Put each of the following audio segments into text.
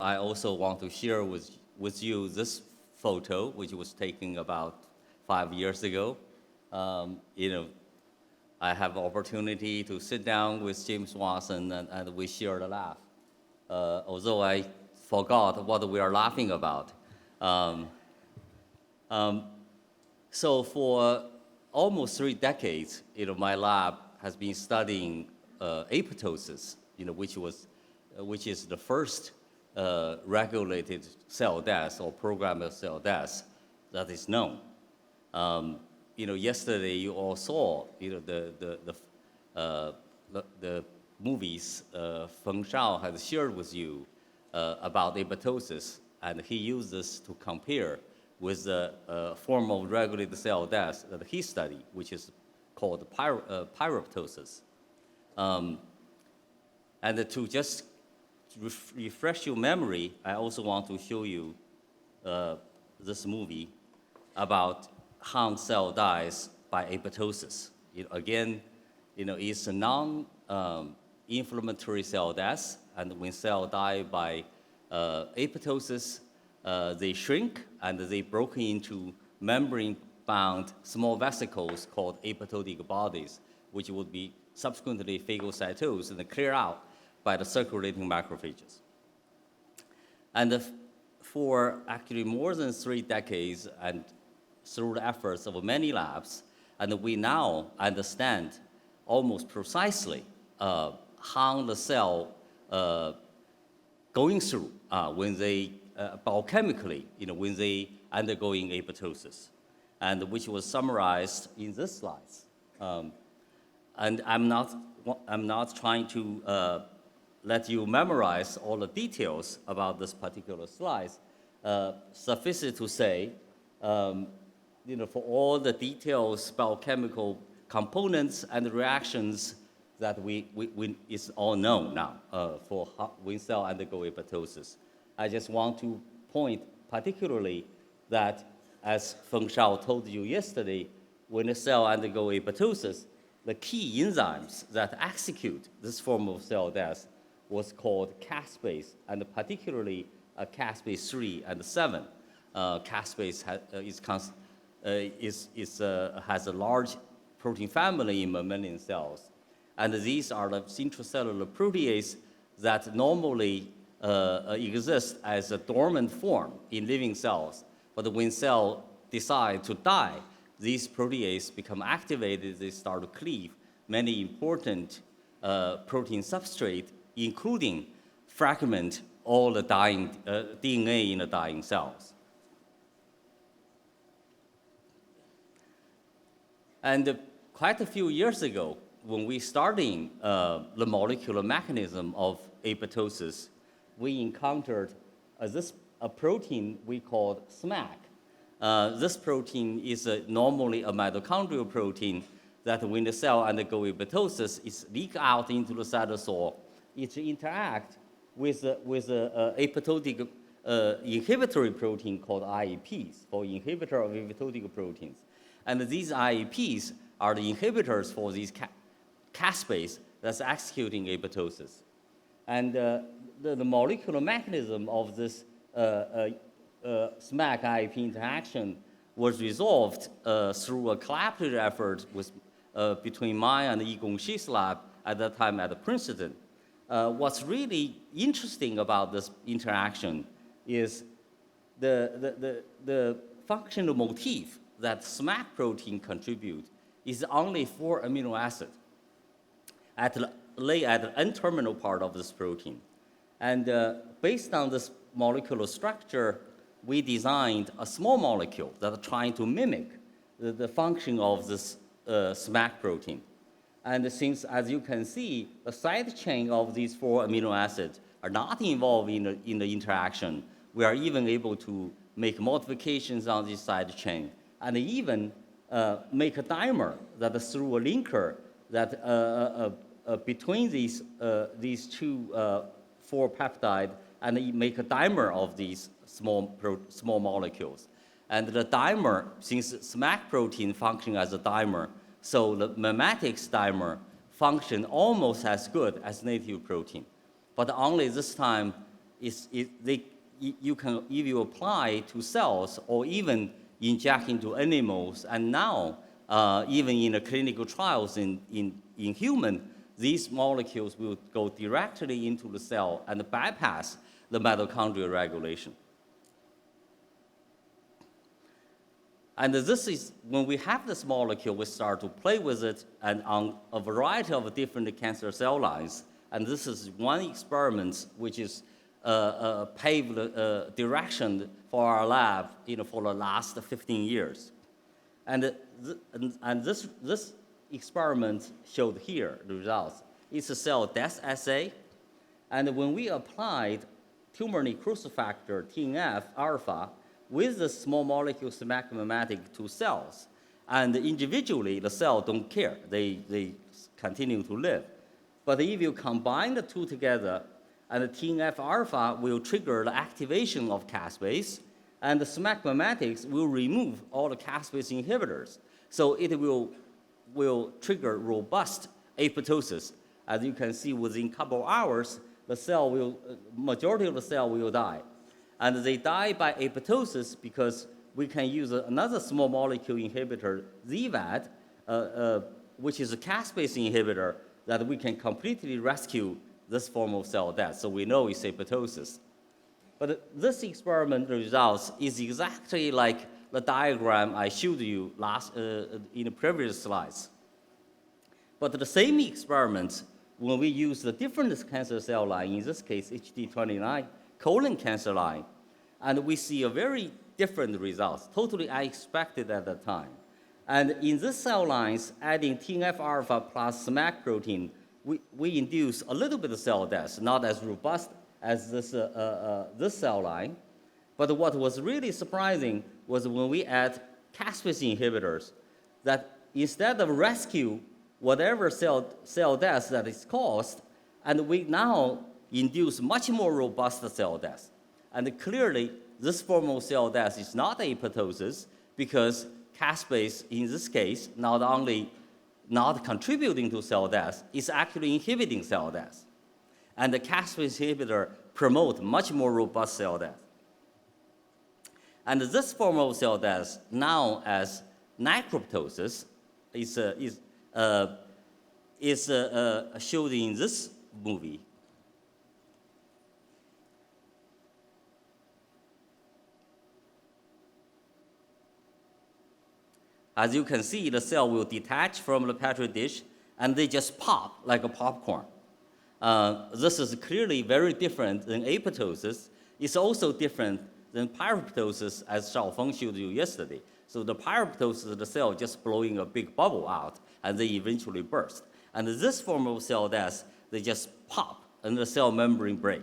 I also want to share with you this photo, which was taken about 5 years ago. I have opportunity to sit down with James Watson and we shared a laugh. Although I forgot what we are laughing about. So for almost 3 decades, my lab has been studying apoptosis, which is the first regulated cell death or programmed cell death that is known. Yesterday you all saw, the movies Feng Shao has shared with you about apoptosis, and he used this to compare with the form of regulated cell death that he studied, which is called pyroptosis. And to just refresh your memory, I also want to show you this movie about how cell dies by apoptosis. It's a non-inflammatory cell death, and when cells die by apoptosis, they shrink and they break into membrane-bound small vesicles called apoptotic bodies, which would be subsequently phagocytosed and cleared out by the circulating macrophages. And for actually more than 3 decades, and through the efforts of many labs, and we now understand almost precisely how the cell going through when they biochemically, when they undergoing apoptosis, and which was summarized in this slides. And I'm not trying to let you memorize all the details about this particular slide. Suffice it to say, for all the details, biochemical components and reactions that it's all known now for when cells undergo apoptosis. I just want to point particularly that, as Feng Shao told you yesterday, when a cell undergo apoptosis, the key enzymes that execute this form of cell death was called caspase, and particularly caspase 3 and 7. Caspase has a large protein family in mammalian cells. And these are the intracellular proteases that normally exist as a dormant form in living cells. But when cells decide to die, these proteases become activated, they start to cleave many important protein substrates, including fragment all the dying DNA in the dying cells. And quite a few years ago, when we started the molecular mechanism of apoptosis, we encountered a protein we called SMAC. This protein is normally a mitochondrial protein that when the cell undergo apoptosis, it's leaked out into the cytosol. It interacts with apoptotic inhibitory protein called IEPs, or inhibitor of apoptotic proteins. And these IEPs are the inhibitors for these caspase that's executing apoptosis. And the molecular mechanism of this SMAC-IEP interaction was resolved through a collaborative effort between mine and Yigong Shi's lab at that time at Princeton. What's really interesting about this interaction is the functional motif that SMAC protein contributes is only 4 amino acids at the N-terminal part of this protein. And based on this molecular structure, we designed a small molecule that are trying to mimic the function of this SMAC protein. And since, as you can see, the side chain of these 4 amino acids are not involved in the interaction, we are even able to make modifications on this side chain, and even make a dimer that through a linker that between these 2 4 peptides, and make a dimer of these small molecules. And the dimer, since SMAC protein function as a dimer, so the memetics dimer function almost as good as native protein. But only this time, you can, if you apply to cells or even inject into animals, and now even in the clinical trials in human, these molecules will go directly into the cell and bypass the mitochondrial regulation. And this is, when we have this molecule, we start to play with it and on a variety of different cancer cell lines. And this is one experiment which is paved the direction for our lab, for the last 15 years. And this experiment showed here the results. It's a cell death assay. And when we applied tumor necrosis factor, TNF-alpha, with the small molecule SMAC mimetic to cells, and individually the cell don't care, they continue to live. But if you combine the two together, and the TNF-alpha will trigger the activation of caspase, and the SMAC mimetics will remove all the caspase inhibitors. So it will trigger robust apoptosis. As you can see, within a couple of hours, the cell majority of the cell will die. And they die by apoptosis because we can use another small molecule inhibitor, ZVAD, which is a caspase inhibitor, that we can completely rescue this form of cell death. So we know it's apoptosis. But this experiment results is exactly like the diagram I showed you in the previous slides. But the same experiment, when we use the different cancer cell line, in this case HD29, colon cancer line, and we see a very different results, totally unexpected at the time. And in this cell lines, adding TNF-alpha plus SMAC protein, we induce a little bit of cell death, not as robust as this cell line. But what was really surprising was when we add caspase inhibitors, that instead of rescue whatever cell death that is caused, and we now induce much more robust cell death. And clearly, this form of cell death is not apoptosis because caspase, in this case, not only not contributing to cell death, it's actually inhibiting cell death. And the caspase inhibitor promote much more robust cell death. And this form of cell death, now as necroptosis, is showed in this movie. As you can see, the cell will detach from the Petri dish, and they just pop like a popcorn. This is clearly very different than apoptosis. It's also different than pyroptosis, as Xiaodong showed you yesterday. So the pyroptosis, the cell just blowing a big bubble out, and they eventually burst. And this form of cell death, they just pop, and the cell membrane break.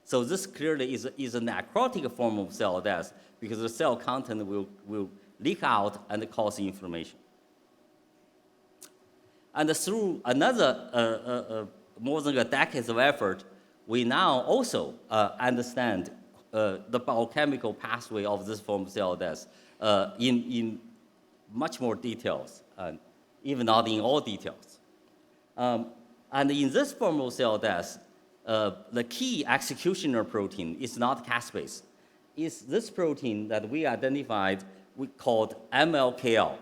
So this clearly is a necrotic form of cell death because the cell content will leak out and cause inflammation. And through another more than a decade of effort, we now also understand the biochemical pathway of this form of cell death in much more details, even not in all details. And in this form of cell death, the key executioner protein is not caspase. It's this protein that we identified, we called MLKL.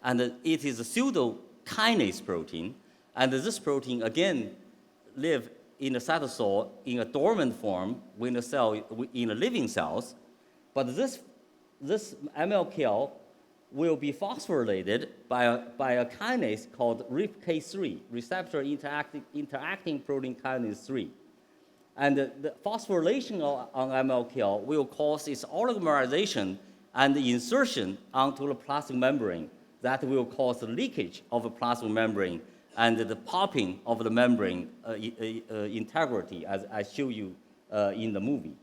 And it is a pseudo kinase protein. And this protein, again, live in the cytosol in a dormant form in the cell, in the living cells. But this MLKL will be phosphorylated by a kinase called RIP3, receptor interacting protein kinase 3. And the phosphorylation on MLKL will cause its oligomerization and insertion onto the plasma membrane that will cause the leakage of the plasma membrane and the popping of the membrane integrity, as I show you in the movie.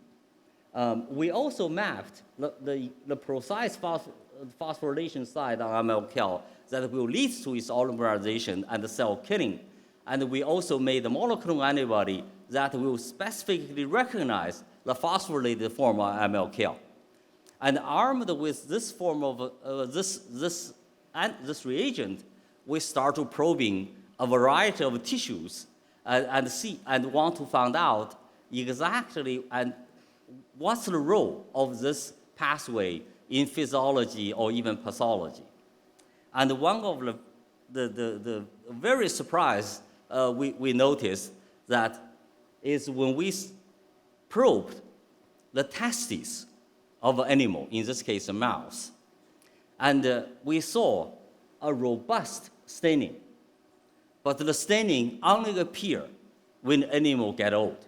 We also mapped the precise phosphorylation site on MLKL that will lead to its oligomerization and cell killing. And we also made a monoclonal antibody that will specifically recognize the phosphorylated form of MLKL. And armed with this form of this reagent, we start probing a variety of tissues and want to find out exactly and what's the role of this pathway in physiology or even pathology. And one of the very surprised we noticed that is when we probed the testes of an animal, in this case a mouse, and we saw a robust staining. But the staining only appears when animal get old,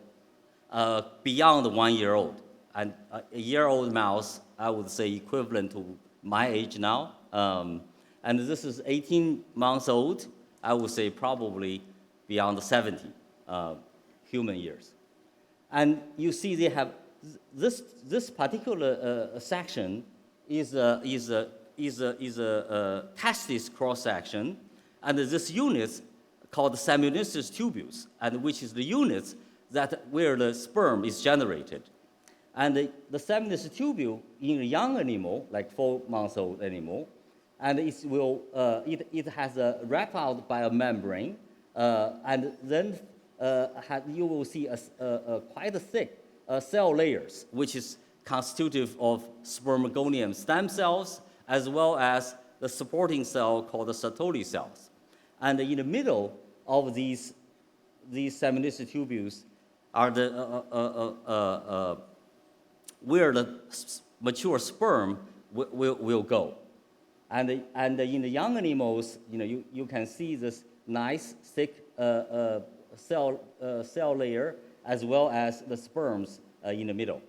beyond 1 year old. And a year-old mouse, I would say equivalent to my age now. And this is 18 months old, I would say probably beyond 70 human years. And you see they have, this particular section is a testis cross-section, and this unit called seminaceous tubules, and which is the units that where the sperm is generated. And the seminaceous tubule in a young animal, like 4 months old animal, and it has a wrap out by a membrane, and then you will see quite a thick cell layers, which is constitutive of spermatogonial stem cells, as well as the supporting cell called the Sertoli cells. And in the middle of these seminaceous tubules are the where the mature sperm will go. And in the young animals, you can see this nice thick cell layer as well as the sperms in the middle.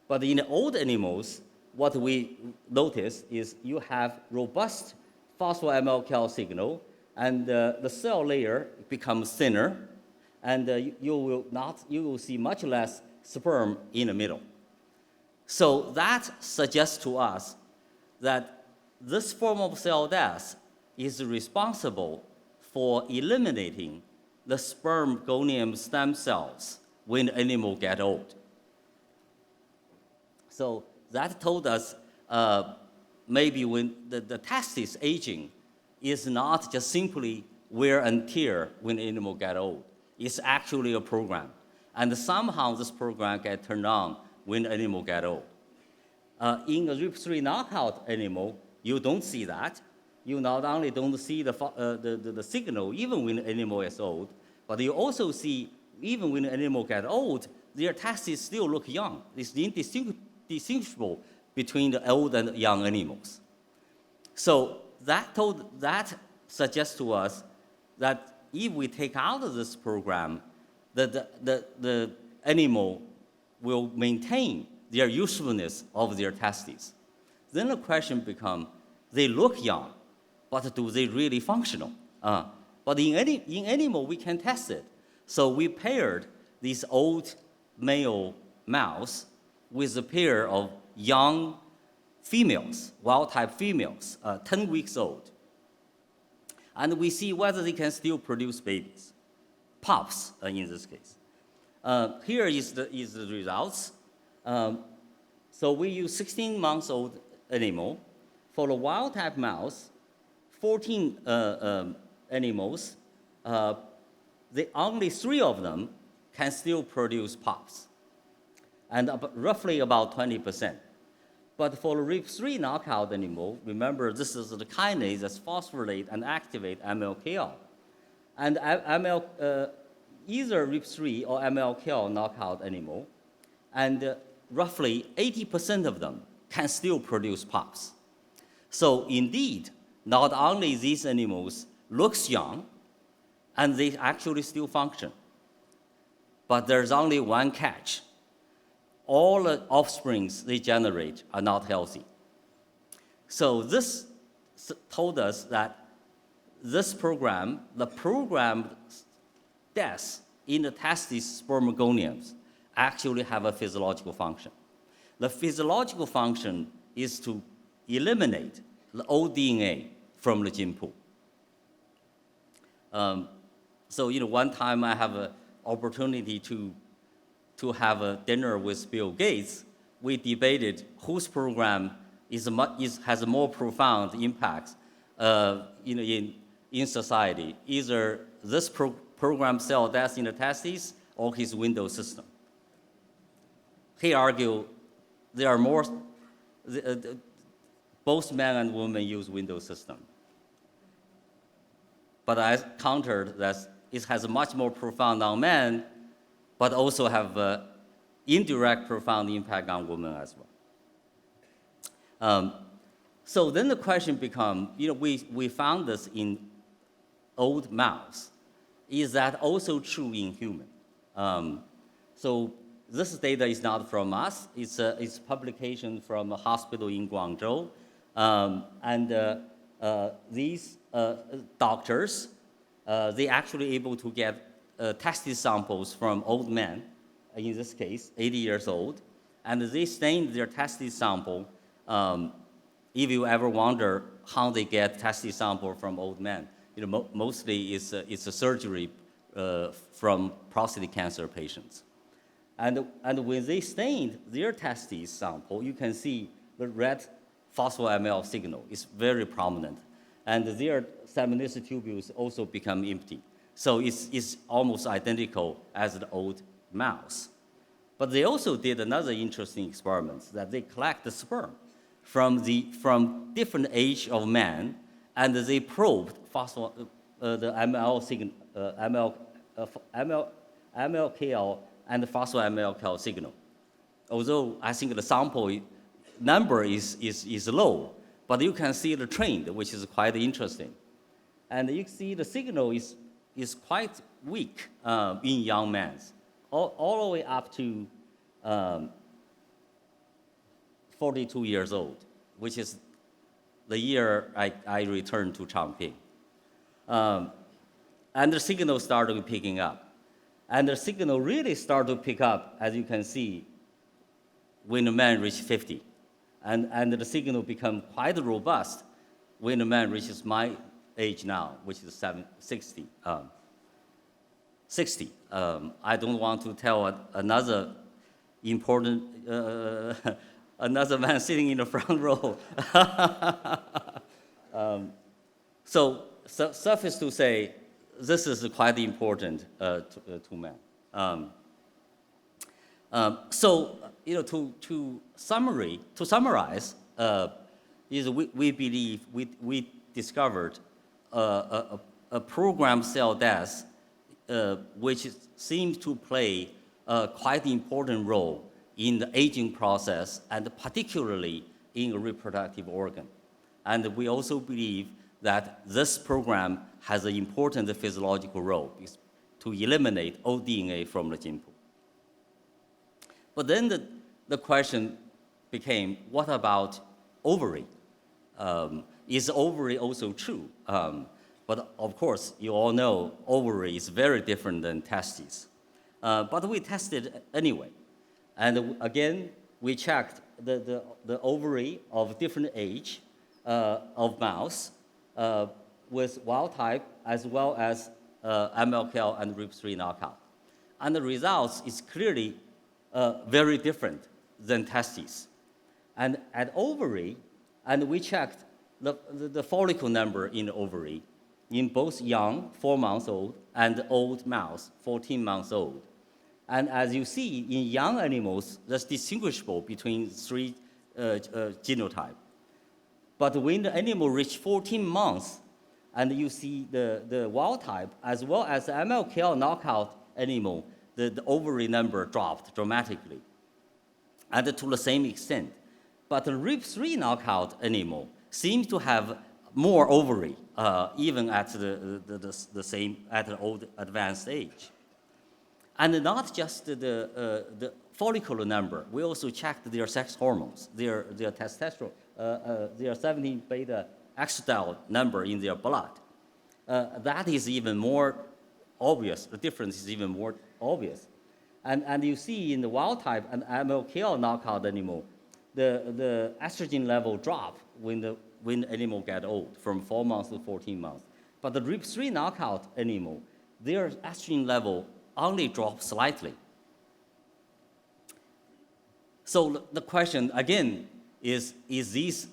But in the old animals, what we notice is you have robust phospho-MLKL signal, and the cell layer becomes thinner, and you will see much less sperm in the middle. So that suggests to us that this form of cell death is responsible for eliminating the spermatogonial stem cells when the animal get old. So that told us maybe when the testis aging is not just simply wear and tear when the animal get old. It's actually a program. And somehow this program gets turned on when the animal get old. In a RIP3 knockout animal, you don't see that. You not only don't see the signal even when the animal is old, but you also see even when the animal get old, their testes still look young. It's indistinguishable between the old and young animals. So that suggests to us that if we take out of this program, the animal will maintain their usefulness of their testes. Then the question becomes, they look young, but do they really functional? But in animal, we can test it. So we paired these old male mouse with a pair of young females, wild-type females, 10 weeks old. And we see whether they can still produce babies, pups in this case. Here is the results. So we use 16 months old animal. For the wild-type mouse, 14 animals, only 3 of them can still produce pups, and roughly about 20%. But for the RIP3 knockout animal, remember this is the kinase that phosphorylate and activate MLKL. And either RIP3 or MLKL knockout animal, and roughly 80% of them can still produce pups. So indeed, not only these animals looks young, and they actually still function, but there's only one catch. All the offsprings they generate are not healthy. So this told us that this program, the programmed death in the testis spermatogoniums, actually have a physiological function. The physiological function is to eliminate the old DNA from the gene pool. So one time I have an opportunity to have a dinner with Bill Gates. We debated whose program has a more profound impact in society, either this program cell death in the testes or his Windows system. he argued there are more, both men and women use Windows system. But I countered that it has a much more profound on men, but also have indirect profound impact on women as well. So then the question becomes, we found this in old mouse. Is that also true in human? So this data is not from us. It's publication from a hospital in Guangzhou. These doctors, they actually able to get testis samples from old men, in this case, 80 years old, and they stained their testis sample. If you ever wonder how they get testis sample from old men, mostly it's a surgery from prostate cancer patients. And when they stained their testis sample, you can see the red phospho-ML signal is very prominent. And their seminous tubules also become empty. So it's almost identical as the old mouse. But they also did another interesting experiment, that they collect the sperm from different age of men, and they probed the ML signal, MLKL and the phospho-MLKL signal. Although I think the sample number is low, but you can see the trend, which is quite interesting. And you see the signal is quite weak in young men, all the way up to 42 years old, which is the year I returned to Changping. And the signal started picking up. And the signal really started to pick up, as you can see, when the man reached 50. And the signal become quite robust when the man reaches my age now, which is 60. 60. I don't want to tell another important, another man sitting in the front row. So suffice to say, this is quite important to men. So to summarize, is we believe we discovered a programmed cell death, which seems to play a quite important role in the aging process, and particularly in a reproductive organ. And we also believe that this program has an important physiological role to eliminate old DNA from the gene pool. But then the question became, what about ovary? Is ovary also true? But of course, you all know ovary is very different than testes. But we tested anyway. And again, we checked the ovary of different age of mouse with wild type as well as MLKL and RIP3 knockout. And the results is clearly very different than testes. And at ovary, and we checked the follicle number in the ovary in both young, 4 months old, and old mouse, 14 months old. And as you see, in young animals, that's distinguishable between 3 genotypes. But when the animal reaches 14 months, and you see the wild type, as well as the MLKL knockout animal, the ovary number dropped dramatically, and to the same extent. But the RIP3 knockout animal seems to have more ovary, even at the same, at an old advanced age. And not just the follicular number, we also checked their sex hormones, their testosterone, their 17-beta estradiol number in their blood. That is even more obvious. The difference is even more obvious. And you see in the wild type and MLKL knockout animal, the estrogen level drop when the animal get old, from 4 months to 14 months. But the RIP3 knockout animal, their estrogen level only drops slightly. So the question again is these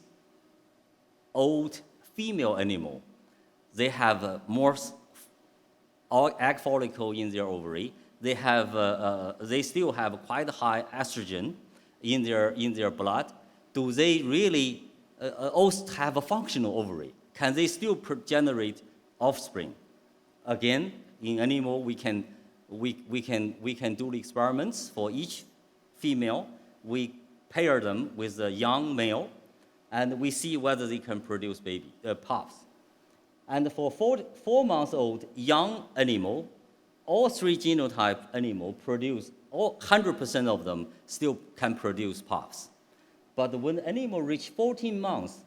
old female animal, they have more egg follicle in their ovary, they still have quite high estrogen in their blood. Do they really also have a functional ovary? Can they still generate offspring? Again, in animal, we can do the experiments for each female. We pair them with a young male, and we see whether they can produce pups. And for 4-month-old young animal, all 3 genotype animal produce, 100% of them still can produce pups. But when the animal reach 14 months,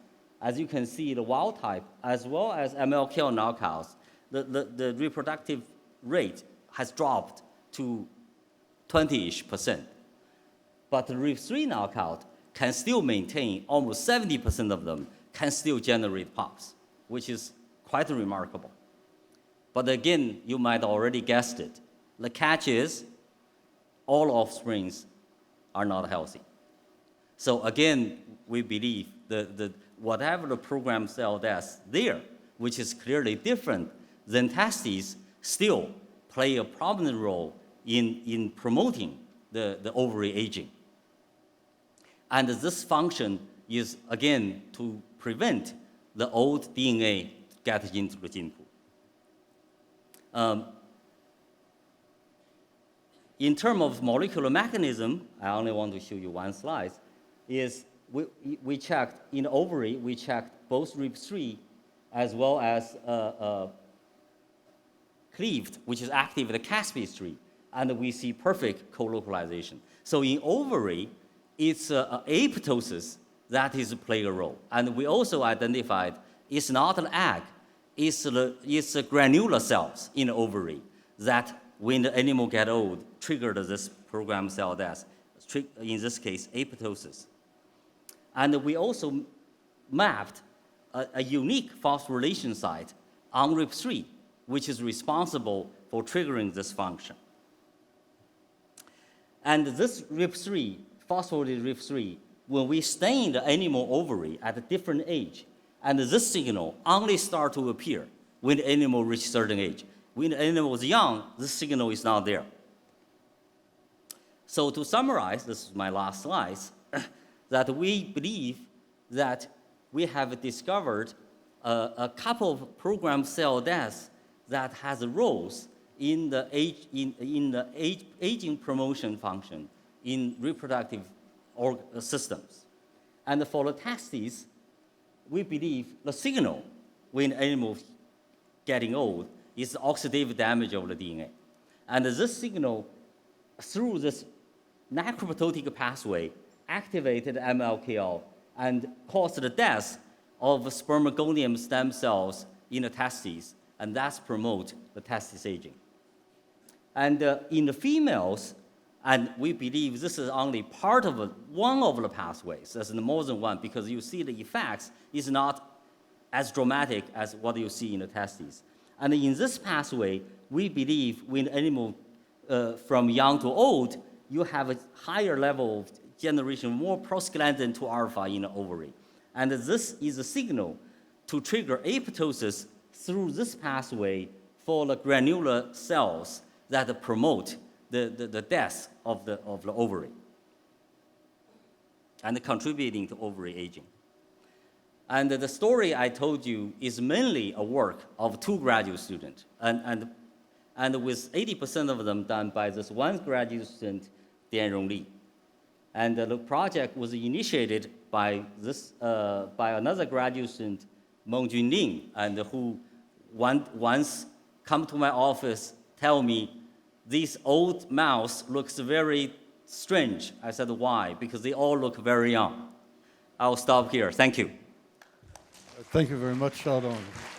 as you can see, the wild type, as well as MLKL knockouts, the reproductive rate has dropped to 20-ish%. But the RIP3 knockout can still maintain, almost 70% of them can still generate pups, which is quite remarkable. But again, you might already guessed it. The catch is all offsprings are not healthy. So again, we believe whatever the programmed cell does there, which is clearly different than testes, still play a prominent role in promoting the ovary aging. And this function is, again, to prevent the old DNA getting into the gene pool. In terms of molecular mechanism, I only want to show you one slide, is we checked in the ovary, we checked both RIP3 as well as cleaved, which is active in the caspase-3, and we see perfect co-localization. So in ovary, it's apoptosis that is playing a role. And we also identified it's not an egg, it's granular cells in the ovary that, when the animal get old, triggered this programmed cell death, in this case, apoptosis. And we also mapped a unique phosphorylation site on RIP3, which is responsible for triggering this function. And this RIP3, phosphorylated RIP3, when we stain the animal ovary at a different age, and this signal only start to appear when the animal reaches a certain age. When the animal is young, this signal is not there. So to summarize, this is my last slide, that we believe that we have discovered a couple of programmed cell deaths that has roles in the aging promotion function in reproductive systems. And for the testes, we believe the signal when animals getting old is the oxidative damage of the DNA. And this signal, through this necroptotic pathway, activated MLKL and caused the death of spermatogonial stem cells in the testes, and that's promote the testis aging. And in the females, and we believe this is only part of one of the pathways, there's more than one, because you see the effects is not as dramatic as what you see in the testes. And in this pathway, we believe when animal from young to old, you have a higher level of generation, more prostaglandin 2 alpha in the ovary. And this is a signal to trigger apoptosis through this pathway for the granular cells that promote the death of the ovary and contributing to ovary aging. And the story I told you is mainly a work of 2 graduate students, and with 80% of them done by this one graduate student, Dianrong Li. And the project was initiated by another graduate student, Meng Junling, and who once come to my office, tell me, this old mouse looks very strange. I said, why? Because they all look very young. I'll stop here. Thank you. Thank you very much, Xiaodong.